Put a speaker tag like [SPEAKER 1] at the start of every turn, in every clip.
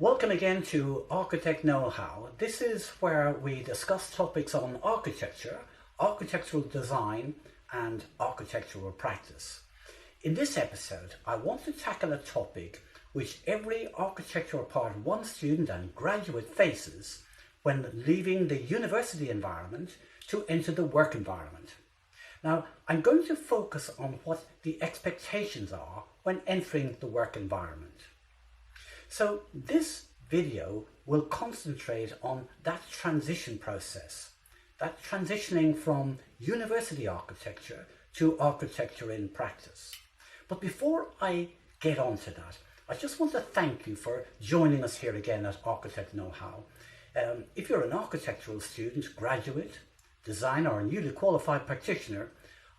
[SPEAKER 1] Welcome again to Architect Knowhow. This is where we discuss topics on architecture, architectural design and architectural practice. In this episode, I want to tackle a topic which every architectural Part 1 student and graduate faces when leaving the university environment to enter the work environment. Now, I'm going to focus on what the expectations are when entering the work environment. So this video will concentrate on that transition process, that transitioning from university architecture to architecture in practice. But before I get on to that, I just want to thank you for joining us here again at Architect Knowhow. If you're an architectural student, graduate, designer or newly qualified practitioner,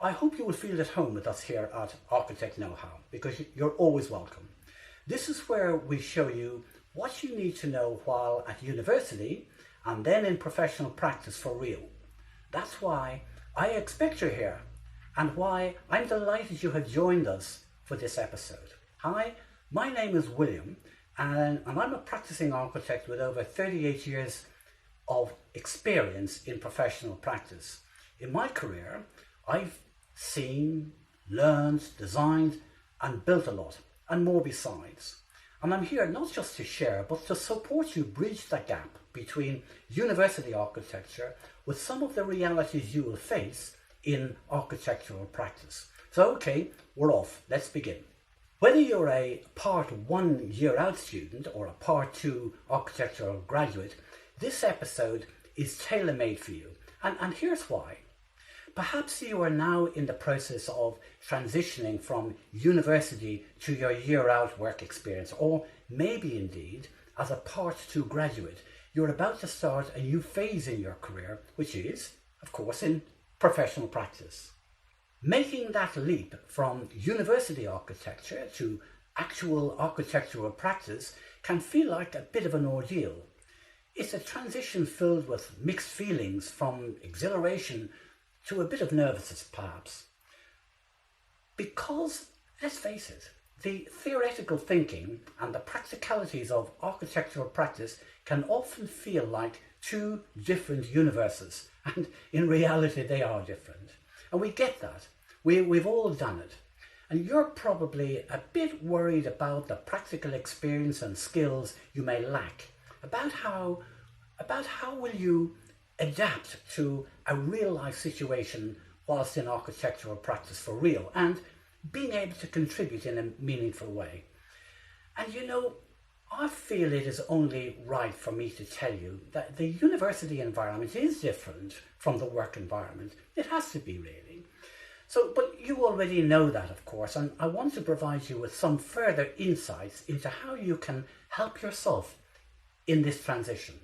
[SPEAKER 1] I hope you will feel at home with us here at Architect Knowhow because you're always welcome. This is where we show you what you need to know while at university and then in professional practice for real. That's why I expect you here and why I'm delighted you have joined us for this episode. Hi, my name is William and I'm a practicing architect with over 38 years of experience in professional practice. In my career, I've seen, learned, designed and built a lot, and more besides. And I'm here not just to share, but to support you bridge the gap between university architecture with some of the realities you will face in architectural practice. So okay, we're off, let's begin. Whether you're a Part 1 year out student or a Part 2 architectural graduate, this episode is tailor-made for you. And here's why. Perhaps you are now in the process of transitioning from university to your year-out work experience, or maybe indeed, as a Part 2 graduate, you're about to start a new phase in your career, which is, of course, in professional practice. Making that leap from university architecture to actual architectural practice can feel like a bit of an ordeal. It's a transition filled with mixed feelings, from exhilaration to a bit of nervousness perhaps. Because, let's face it, the theoretical thinking and the practicalities of architectural practice can often feel like two different universes, and in reality they are different. And we get that. We've all done it. And you're probably a bit worried about the practical experience and skills you may lack, about how will you adapt to a real life situation whilst in architectural practice for real, and being able to contribute in a meaningful way. And you know, I feel it is only right for me to tell you that the university environment is different from the work environment. It has to be, really. So, but you already know that, of course, and I want to provide you with some further insights into how you can help yourself in this transition.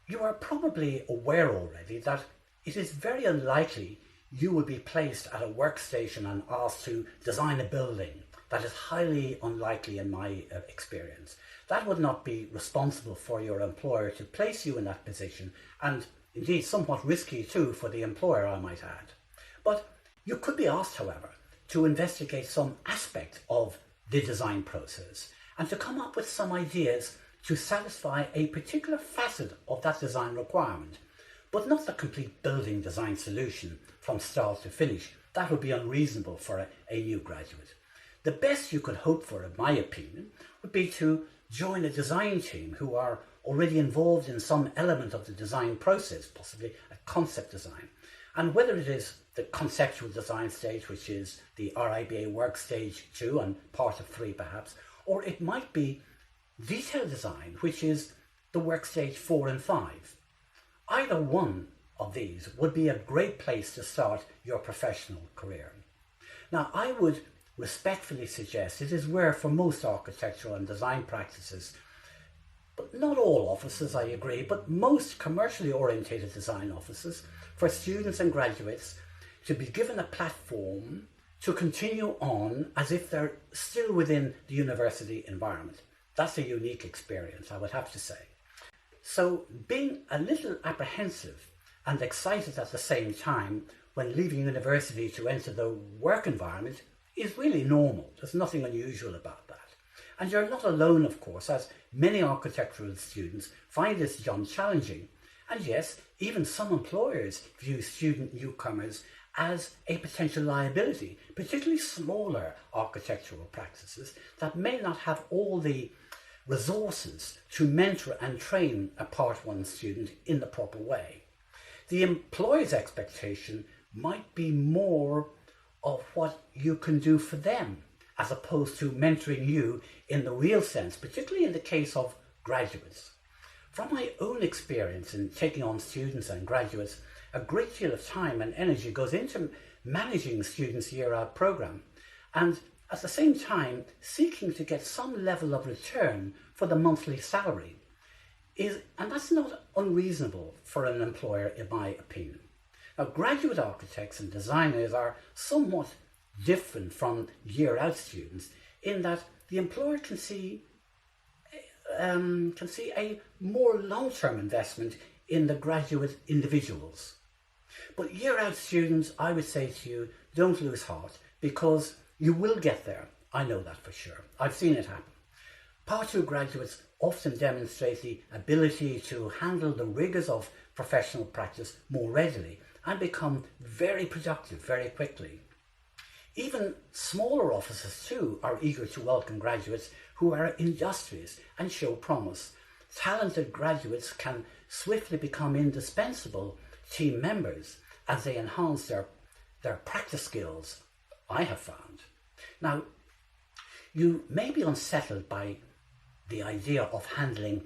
[SPEAKER 1] You are probably aware already that it is very unlikely you will be placed at a workstation and asked to design a building. That is highly unlikely in my experience. That would not be responsible for your employer to place you in that position, and indeed somewhat risky too for the employer, I might add. But you could be asked, however, to investigate some aspect of the design process and to come up with some ideas to satisfy a particular facet of that design requirement, but not the complete building design solution from start to finish. That would be unreasonable for a new graduate. The best you could hope for, in my opinion, would be to join a design team who are already involved in some element of the design process, possibly a concept design. And whether it is the conceptual design stage, which is the RIBA work stage 2 and part of 3 perhaps, or it might be detail design, which is the work stage 4 and 5. Either one of these would be a great place to start your professional career. Now, I would respectfully suggest it is rare for most architectural and design practices, but not all offices, I agree, but most commercially orientated design offices, for students and graduates to be given a platform to continue on as if they're still within the university environment. That's a unique experience, I would have to say. So being a little apprehensive and excited at the same time when leaving university to enter the work environment is really normal. There's nothing unusual about that. And you're not alone, of course, as many architectural students find this job challenging. And yes, even some employers view student newcomers as a potential liability, particularly smaller architectural practices that may not have all the resources to mentor and train a Part 1 student in the proper way. The employer's expectation might be more of what you can do for them, as opposed to mentoring you in the real sense, particularly in the case of graduates. From my own experience in taking on students and graduates, a great deal of time and energy goes into managing students' year-out program, and at the same time seeking to get some level of return for the monthly salary. And that's not unreasonable for an employer, in my opinion. Now, graduate architects and designers are somewhat different from year-out students in that the employer can see a more long-term investment in the graduate individuals. But year-out students, I would say to you, don't lose heart, because you will get there. I know that for sure. I've seen it happen. Part 2 graduates often demonstrate the ability to handle the rigours of professional practice more readily and become very productive very quickly. Even smaller offices too are eager to welcome graduates who are industrious and show promise. Talented graduates can swiftly become indispensable team members as they enhance their practice skills, I have found. Now, you may be unsettled by the idea of handling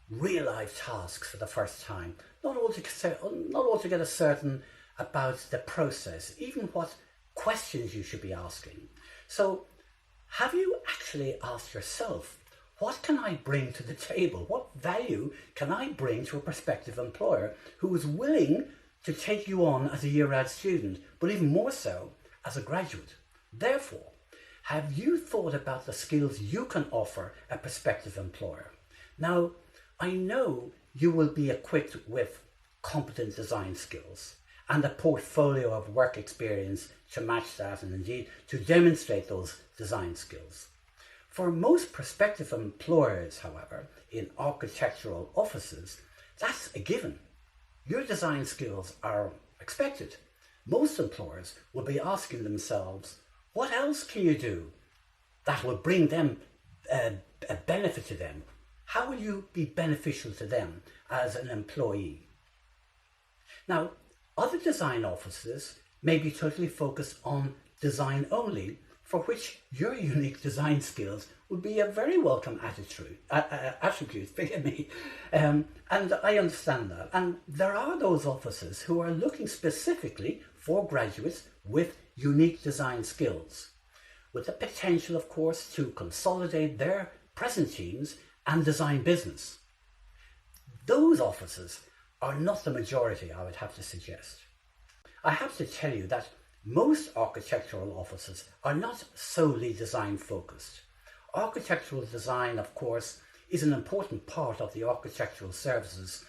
[SPEAKER 1] real life tasks for the first time, not altogether certain about the process, even what questions you should be asking. So, have you actually asked yourself, what can I bring to the table? What value can I bring to a prospective employer who is willing to take you on as a year-out student, but even more so as a graduate? Therefore, have you thought about the skills you can offer a prospective employer? Now, I know you will be equipped with competent design skills and a portfolio of work experience to match that, and indeed to demonstrate those design skills. For most prospective employers, however, in architectural offices, that's a given. Your design skills are expected. Most employers will be asking themselves, what else can you do that will bring them a benefit to them? How will you be beneficial to them as an employee? Now, other design offices may be totally focused on design only, for which your unique design skills would be a very welcome attribute, forgive me. And I understand that. And there are those offices who are looking specifically for graduates with unique design skills, with the potential, of course, to consolidate their present teams and design business. Those offices are not the majority, I would have to suggest. I have to tell you that most architectural offices are not solely design focused. Architectural design, of course, is an important part of the architectural services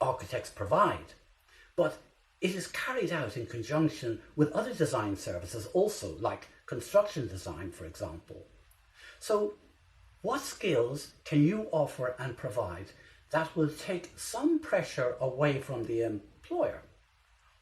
[SPEAKER 1] architects provide, but it is carried out in conjunction with other design services also, like construction design, for example. So, what skills can you offer and provide that will take some pressure away from the employer?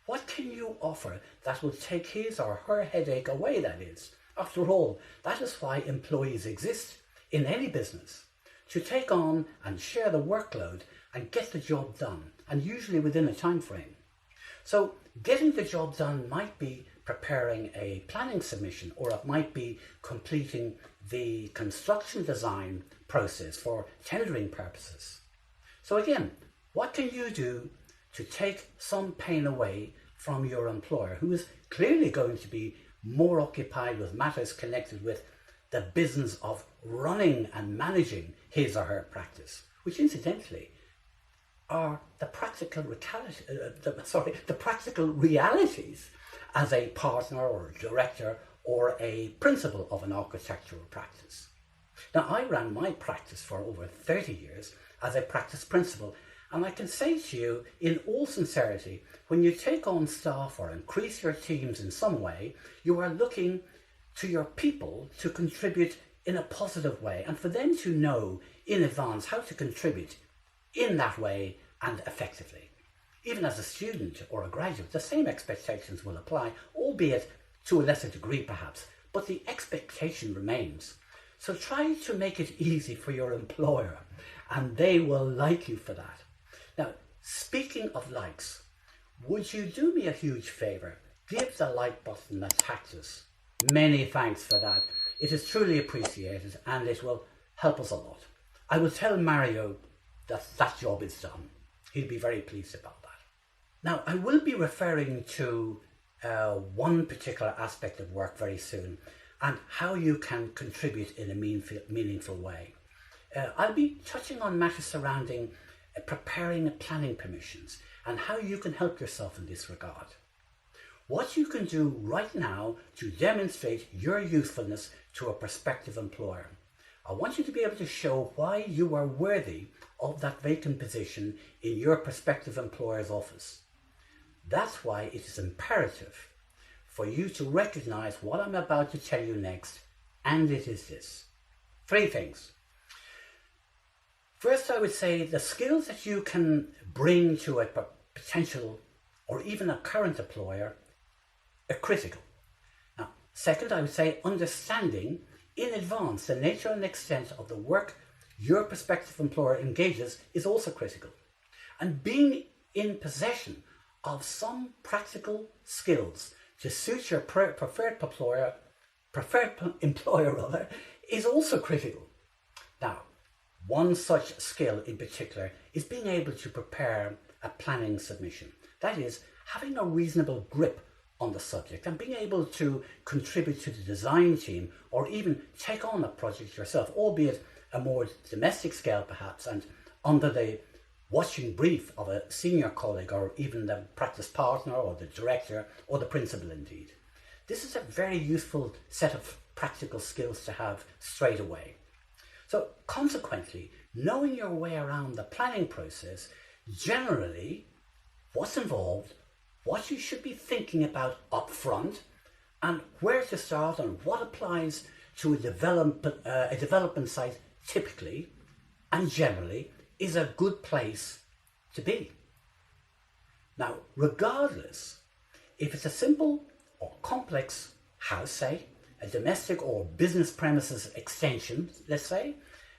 [SPEAKER 1] What can you offer that will take his or her headache away, that is? After all, that is why employees exist in any business, to take on and share the workload and get the job done, and usually within a time frame. So getting the job done might be preparing a planning submission, or it might be completing the construction design process for tendering purposes. So again, what can you do to take some pain away from your employer, who is clearly going to be more occupied with matters connected with the business of running and managing his or her practice, which incidentally are the practical realities as a partner or a director or a principal of an architectural practice. Now, I ran my practice for over 30 years as a practice principal, and I can say to you in all sincerity, when you take on staff or increase your teams in some way, you are looking to your people to contribute in a positive way, and for them to know in advance how to contribute in that way and effectively. Even as a student or a graduate, the same expectations will apply, albeit to a lesser degree perhaps, but the expectation remains. So try to make it easy for your employer, and they will like you for that. Now, speaking of likes, would you do me a huge favour? Give the like button a cactus. Many thanks for that. It is truly appreciated and it will help us a lot. I will tell Mario that that job is done. He'll be very pleased about that. Now, I will be referring to one particular aspect of work very soon and how you can contribute in a meaningful way. I'll be touching on matters surrounding preparing planning permissions and how you can help yourself in this regard. What you can do right now to demonstrate your usefulness to a prospective employer. I want you to be able to show why you are worthy of that vacant position in your prospective employer's office. That's why it is imperative for you to recognize what I'm about to tell you next, and it is this. 3 things. First, I would say the skills that you can bring to a potential or even a current employer are critical. Now, second, I would say understanding in advance the nature and extent of the work your prospective employer engages is also critical. And being in possession of some practical skills to suit your preferred employer is also critical. Now, one such skill in particular is being able to prepare a planning submission. That is, having a reasonable grip on the subject and being able to contribute to the design team or even take on a project yourself, albeit a more domestic scale perhaps, and under the watching brief of a senior colleague or even the practice partner or the director or the principal indeed. This is a very useful set of practical skills to have straight away. So consequently, knowing your way around the planning process, generally what's involved, what you should be thinking about up front, and where to start and what applies to a development site typically and generally is a good place to be. Now, regardless if it's a simple or complex house, say, a domestic or business premises extension, let's say,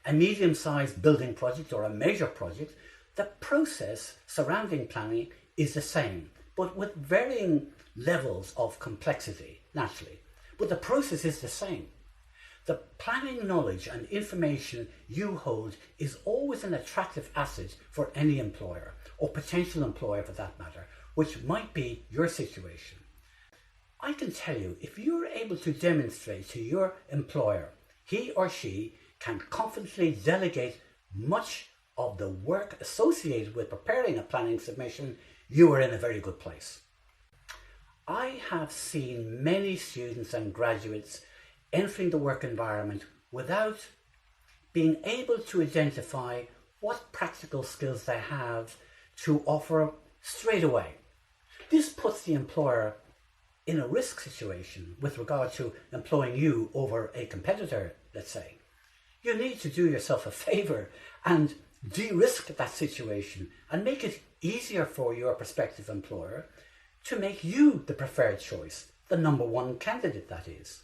[SPEAKER 1] a medium-sized building project or a major project, the process surrounding planning is the same, but with varying levels of complexity, naturally. But the process is the same. The planning knowledge and information you hold is always an attractive asset for any employer, or potential employer for that matter, which might be your situation. I can tell you, if you're able to demonstrate to your employer, he or she can confidently delegate much of the work associated with preparing a planning submission, you are in a very good place. I have seen many students and graduates entering the work environment without being able to identify what practical skills they have to offer straight away. This puts the employer in a risk situation with regard to employing you over a competitor, let's say. You need to do yourself a favour and de-risk that situation and make it easier for your prospective employer to make you the preferred choice, the number one candidate that is.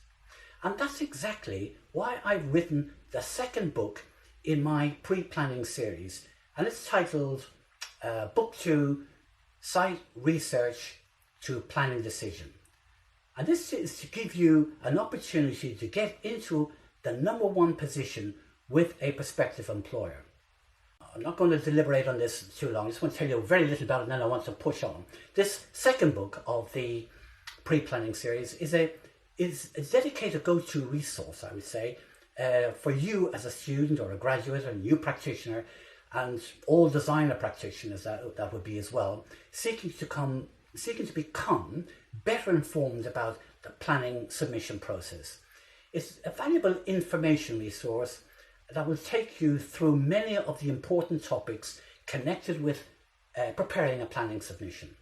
[SPEAKER 1] And that's exactly why I've written the second book in my pre-planning series, and it's titled Book 2, Site Research to Planning Decision. And this is to give you an opportunity to get into the number one position with a prospective employer. I'm not going to deliberate on this too long. I just want to tell you very little about it and then I want to push on. This second book of the pre-planning series is a dedicated go-to resource, I would say, for you as a student or a graduate or a new practitioner, and all designer practitioners that would be as well, seeking to become better informed about the planning submission process. It's a valuable information resource that will take you through many of the important topics connected with preparing a planning submission.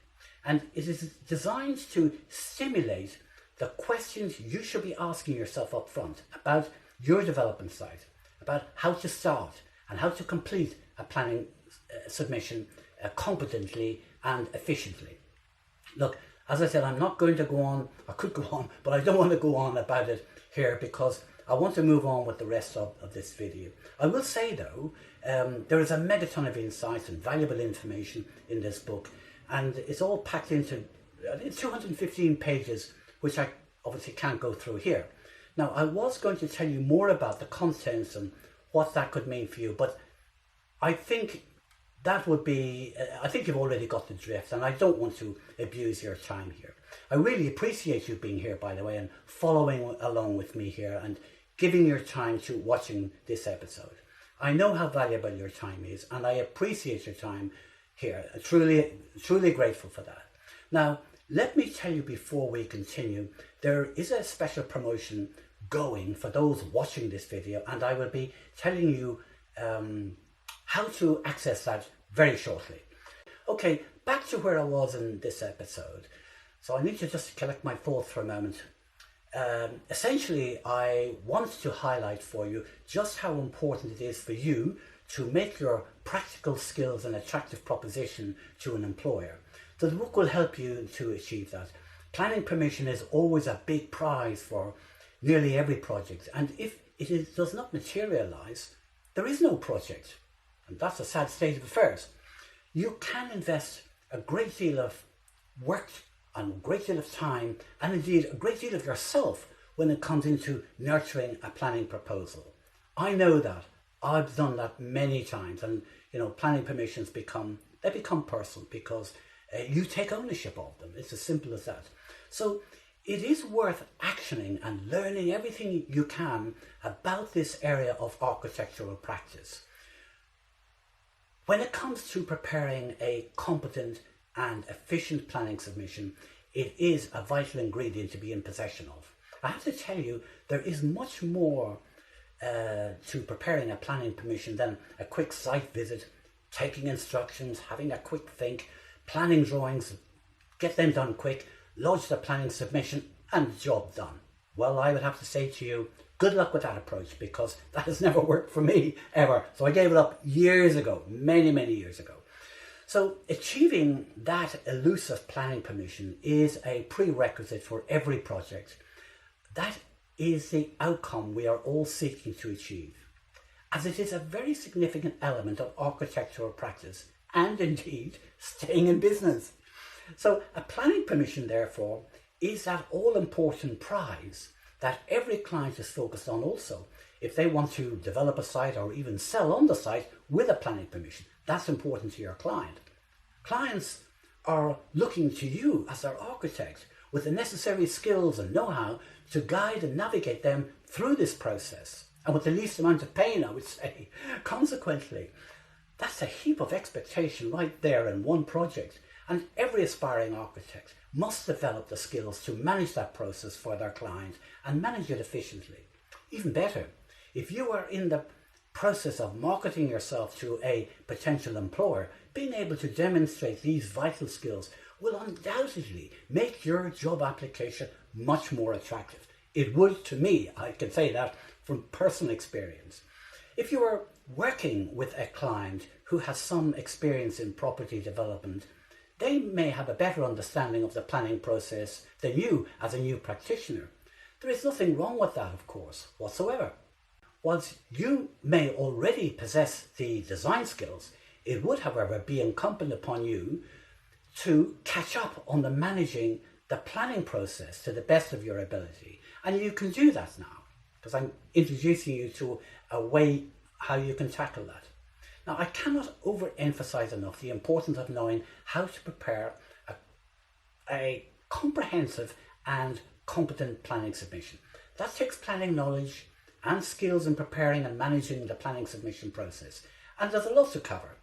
[SPEAKER 1] And it is designed to stimulate the questions you should be asking yourself up front about your development site, about how to start and how to complete a planning submission competently and efficiently. Look, as I said, I'm not going to go on, I could go on, but I don't want to go on about it here because I want to move on with the rest of this video. I will say though, there is a megaton of insights and valuable information in this book, and it's all packed into 215 pages, which I obviously can't go through here. Now, I was going to tell you more about the contents and what that could mean for you, but I think that would be, I think you've already got the drift, and I don't want to abuse your time here. I really appreciate you being here, by the way, and following along with me here and giving your time to watching this episode. I know how valuable your time is, and I appreciate your time here. Truly grateful for that. Now, let me tell you before we continue, there is a special promotion going for those watching this video, and I will be telling you how to access that very shortly. Okay, back to where I was in this episode. So I need to just collect my thoughts for a moment. Essentially, I want to highlight for you just how important it is for you to make your practical skills an attractive proposition to an employer. So the book will help you to achieve that. Planning permission is always a big prize for nearly every project, and if it does not materialize, there is no project, and that's a sad state of affairs. You can invest a great deal of work and a great deal of time, and indeed a great deal of yourself when it comes into nurturing a planning proposal. I know that. I've done that many times, and planning permissions become personal because you take ownership of them. It's as simple as that. So it is worth actioning and learning everything you can about this area of architectural practice. When it comes to preparing a competent and efficient planning submission, it is a vital ingredient to be in possession of. I have to tell you, there is much more to preparing a planning permission than a quick site visit, taking instructions, having a quick think, planning drawings, get them done quick, lodge the planning submission, and job done. Well, I would have to say to you, good luck with that approach, because that has never worked for me ever. So I gave it up years ago, many years ago. So achieving that elusive planning permission is a prerequisite for every project. That is the outcome we are all seeking to achieve, as it is a very significant element of architectural practice and indeed staying in business. So a planning permission, therefore, is that all-important prize that every client is focused on also. If they want to develop a site or even sell on the site with a planning permission, that's important to your client. Clients are looking to you as their architect with the necessary skills and know-how to guide and navigate them through this process, and with the least amount of pain, I would say. Consequently, that's a heap of expectation right there in one project, and every aspiring architect must develop the skills to manage that process for their client and manage it efficiently. Even better, if you are in the process of marketing yourself to a potential employer, being able to demonstrate these vital skills will undoubtedly make your job application much more attractive. It would to me, I can say that from personal experience. If you are working with a client who has some experience in property development, they may have a better understanding of the planning process than you as a new practitioner. There is nothing wrong with that, of course, whatsoever. Whilst you may already possess the design skills, it would, however, be incumbent upon you to catch up on the managing the planning process to the best of your ability. And you can do that now, because I'm introducing you to a way how you can tackle that. Now, I cannot overemphasize enough the importance of knowing how to prepare a comprehensive and competent planning submission. That takes planning knowledge and skills in preparing and managing the planning submission process. And there's a lot to cover.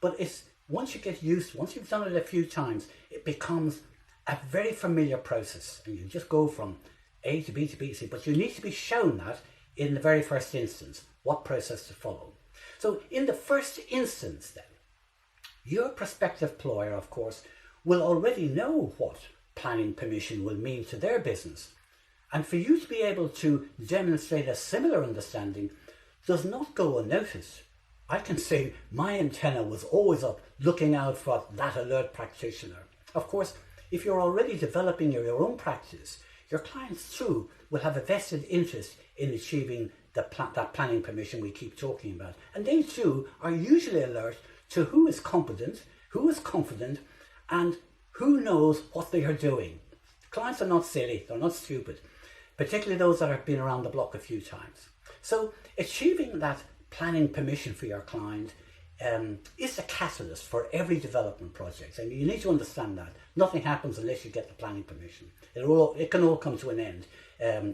[SPEAKER 1] But once you've done it a few times, it becomes a very familiar process. And you just go from A to B to B to C. But you need to be shown that in the very first instance, what process to follow. So in the first instance then, your prospective employer, of course, will already know what planning permission will mean to their business. And for you to be able to demonstrate a similar understanding does not go unnoticed. I can say my antenna was always up looking out for that alert practitioner. Of course, if you're already developing your own practice, your clients too will have a vested interest in achieving that planning permission we keep talking about. And they too are usually alert to who is competent, who is confident, and who knows what they are doing. Clients are not silly, they're not stupid, particularly those that have been around the block a few times. So achieving that planning permission for your client is the catalyst for every development project. And you need to understand that. Nothing happens unless you get the planning permission. It can all come to an end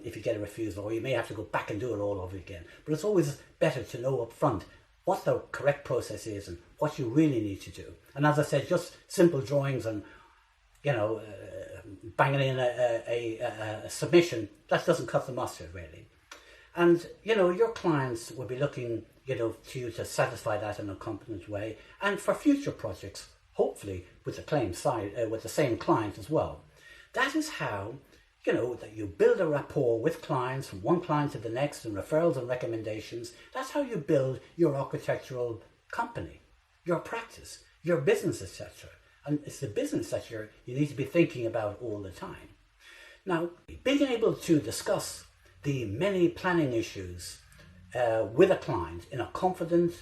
[SPEAKER 1] if you get a refusal, or you may have to go back and do it all over again. But it's always better to know up front what the correct process is and what you really need to do. And as I said, just simple drawings and, banging in a submission, that doesn't cut the mustard really. And, your clients will be looking, to you to satisfy that in a competent way. And for future projects, hopefully with the same client as well. That is how, that you build a rapport with clients from one client to the next, and referrals and recommendations. That's how you build your architectural company, your practice, your business, etc. And it's the business that you need to be thinking about all the time. Now, being able to discuss the many planning issues with a client in a confident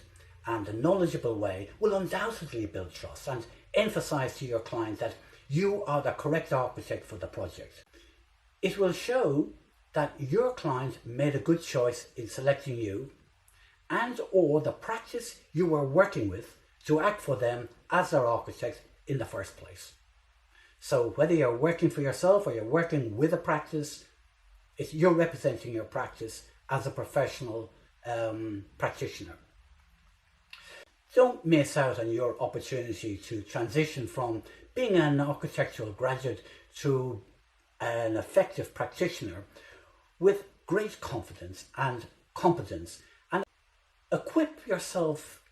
[SPEAKER 1] and a knowledgeable way will undoubtedly build trust and emphasize to your client that you are the correct architect for the project. It will show that your client made a good choice in selecting you and or the practice you were working with to act for them as their architect in the first place. So whether you're working for yourself or you're working with a practice, you're representing your practice as a professional practitioner. Don't miss out on your opportunity to transition from being an architectural graduate to an effective practitioner with great confidence and competence, and equip yourself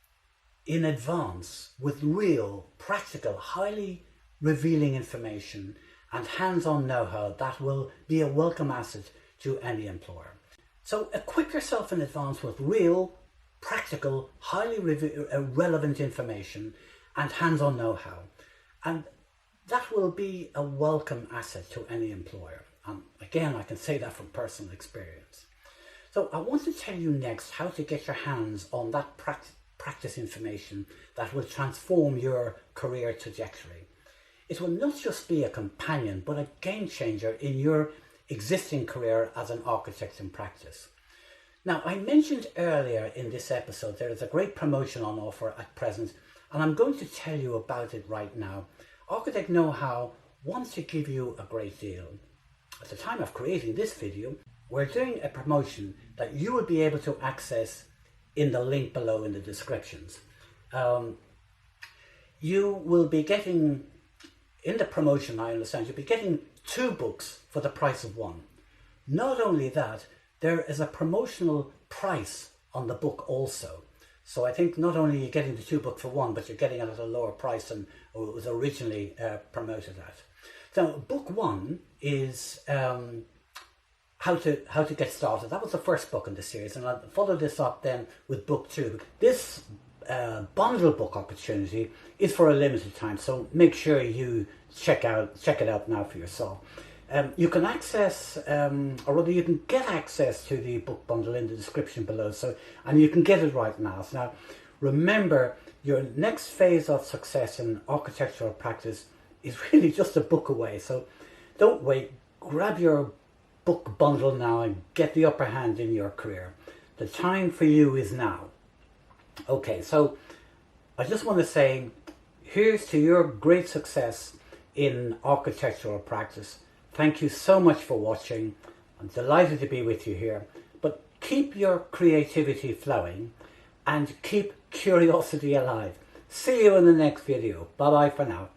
[SPEAKER 1] in advance with real, practical, highly revealing information and hands-on know-how that will be a welcome asset to any employer. So equip yourself in advance with real, practical, highly relevant information and hands-on know-how, and that will be a welcome asset to any employer. And again, I can say that from personal experience. So I want to tell you next how to get your hands on that practice information that will transform your career trajectory. It will not just be a companion, but a game changer in your existing career as an architect in practice. Now, I mentioned earlier in this episode there is a great promotion on offer at present, and I'm going to tell you about it right now. Architect Knowhow wants to give you a great deal. At the time of creating this video, we're doing a promotion that you will be able to access in the link below in the descriptions. You will be getting, in the promotion I understand, you'll be getting 2 books for the price of 1. Not only that, there is a promotional price on the book also. So I think not only are you getting the 2 books for 1, but you're getting it at a lower price than it was originally promoted at. So book 1 is how to get started. That was the first book in the series, and I'll follow this up then with book 2. This bundle book opportunity is for a limited time, so make sure you check it out now for yourself. You can access, or rather you can get access to the book bundle in the description below, and you can get it right now. So now, remember, your next phase of success in architectural practice is really just a book away, so don't wait. Grab your book bundle now and get the upper hand in your career. The time for you is now. Okay, so I just want to say, here's to your great success in architectural practice. Thank you so much for watching. I'm delighted to be with you here. But keep your creativity flowing and keep curiosity alive. See you in the next video. Bye bye for now.